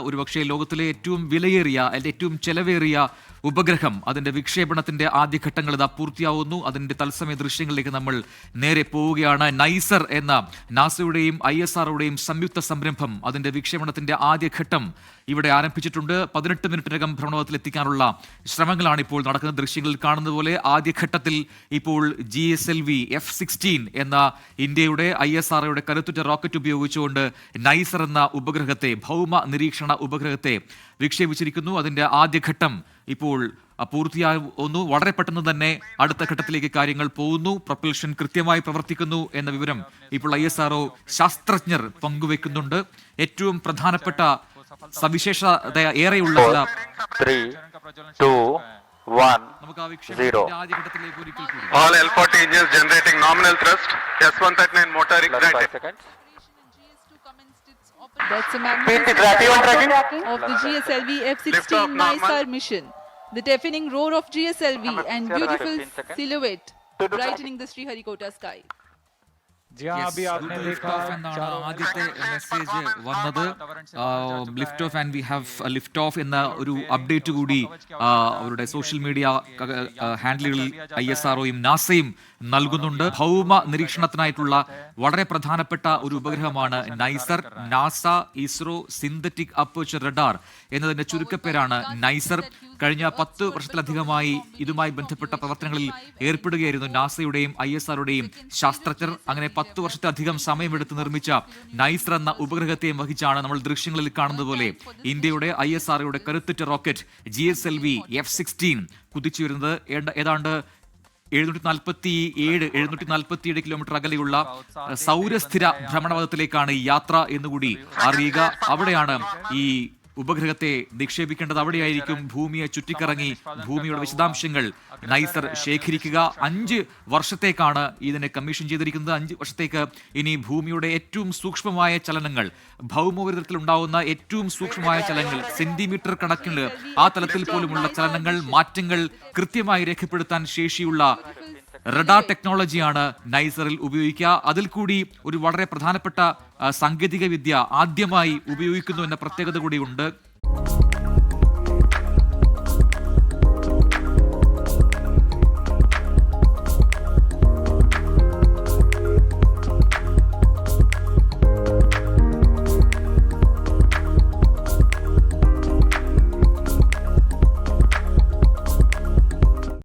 ഒരുപക്ഷെ ലോകത്തിലെ ഏറ്റവും വിലയേറിയ ഏറ്റവും ചെലവേറിയ ഉപഗ്രഹം അതിന്റെ വിക്ഷേപണത്തിന്റെ ആദ്യഘട്ടങ്ങൾ ഇതാ പൂർത്തിയാവുന്നു. അതിന്റെ തത്സമയ ദൃശ്യങ്ങളിലേക്ക് നമ്മൾ നേരെ പോവുകയാണ്. നൈസർ എന്ന നാസയുടെയും ISROയുടെയും സംയുക്ത സംരംഭം അതിന്റെ വിക്ഷേപണത്തിന്റെ ആദ്യഘട്ടം ഇവിടെ ആരംഭിച്ചിട്ടുണ്ട്. 18 മിനിറ്റിനകം ഭ്രമണപഥത്തിൽ എത്തിക്കാനുള്ള ശ്രമങ്ങളാണ് ഇപ്പോൾ നടക്കുന്നത്. ദൃശ്യങ്ങളിൽ കാണുന്നത് പോലെ ആദ്യഘട്ടത്തിൽ ഇപ്പോൾ GSLV F-16 എന്ന ഇന്ത്യയുടെ ISROയുടെ കരുത്തുറ്റ റോക്കറ്റ് ഉപയോഗിച്ചുകൊണ്ട് നൈസർ എന്ന ഉപഗ്രഹത്തെ ഭൗമ നിരീക്ഷണ ഉപഗ്രഹത്തെ വിക്ഷേപിച്ചിരിക്കുന്നു. അതിന്റെ ആദ്യഘട്ടം ഇപ്പോൾ പൂർത്തിയാവുന്നു. വളരെ പെട്ടെന്ന് തന്നെ അടുത്ത ഘട്ടത്തിലേക്ക് കാര്യങ്ങൾ പോകുന്നു. പ്രൊപ്പൽഷൻ കൃത്യമായി പ്രവർത്തിക്കുന്നു എന്ന വിവരം ഇപ്പോൾ ISRO ശാസ്ത്രജ്ഞർ പങ്കുവെക്കുന്നുണ്ട്. ഏറ്റവും പ്രധാനപ്പെട്ട സവിശേഷത ഏറെയുള്ള ചില നമുക്ക് ആ വിക്ഷേപണത്തിന്റെ ആദ്യ ഘട്ടത്തിലേക്ക് ഒരിക്കൽ കൂടി all L40 engines generating nominal thrust, S139 motor ignited. That's a magnificent of the GSLV F-16 NISAR mission. The deafening roar of GSLV and beautiful silhouette brightening the Sriharikota sky. Lift of എന്നാണ് ആദ്യത്തെ message വന്നത്. Lift of and we have lift of എന്ന ഒരു update കൂടി അവരുടെ social media ഹാൻഡിലുകളിൽ ISROയും നാസയും നൽകുന്നുണ്ട്. ഭൗമ നിരീക്ഷണത്തിനായിട്ടുള്ള വളരെ പ്രധാനപ്പെട്ട ഒരു ഉപഗ്രഹമാണ് NISAR. NASA ISRO synthetic aperture radar എന്നതിന്റെ ചുരുക്കപ്പേരാണ് നൈസർ. കഴിഞ്ഞ 10 വർഷത്തിലധികമായി ഇതുമായി ബന്ധപ്പെട്ട പ്രവർത്തനങ്ങളിൽ ഏർപ്പെടുകയായിരുന്നു നാസയുടെയും ISROയുടെയും ശാസ്ത്രജ്ഞർ. അങ്ങനെ 10 വർഷത്തിലധികം സമയമെടുത്ത് നിർമ്മിച്ച നൈസർ എന്ന ഉപഗ്രഹത്തെയും വഹിച്ചാണ് നമ്മൾ ദൃശ്യങ്ങളിൽ കാണുന്നത് പോലെ ഇന്ത്യയുടെ ISROയുടെ കരുത്തുറ്റ റോക്കറ്റ് GSLV F-16 കുതിച്ചു വരുന്നത്. ഏതാണ്ട് 747 കിലോമീറ്റർ അകലെയുള്ള സൗരസ്ഥിര ഭ്രമണപഥത്തിലേക്കാണ് യാത്ര എന്നുകൂടി അറിയുക. അവിടെയാണ് ഈ ഉപഗ്രഹത്തെ നിക്ഷേപിക്കേണ്ടത്. അവിടെയായിരിക്കും ഭൂമിയെ ചുറ്റിക്കറങ്ങി ഭൂമിയുടെ വിശദാംശങ്ങൾ നൈസർ ശേഖരിക്കുക. 5 വർഷത്തേക്കാണ് ഇതിനെ കമ്മീഷൻ ചെയ്തിരിക്കുന്നത്. 5 വർഷത്തേക്ക് ഇനി ഭൂമിയുടെ ഏറ്റവും സൂക്ഷ്മമായ ചലനങ്ങൾ, ഭൗമോപരിതലത്തിൽ ഉണ്ടാവുന്ന ഏറ്റവും സൂക്ഷ്മമായ ചലനങ്ങൾ, സെന്റിമീറ്റർ കണക്കിന് ആ തലത്തിൽ പോലുമുള്ള ചലനങ്ങൾ, മാറ്റങ്ങൾ കൃത്യമായി രേഖപ്പെടുത്താൻ ശേഷിയുള്ള റഡാർ ടെക്നോളജിയാണ് നൈസറിൽ ഉപയോഗിക്കുക. അതിൽ കൂടി ഒരു വളരെ പ്രധാനപ്പെട്ട സാങ്കേതിക വിദ്യ ആദ്യമായി ഉപയോഗിക്കുന്നു എന്ന പ്രത്യേകത കൂടിയുണ്ട്.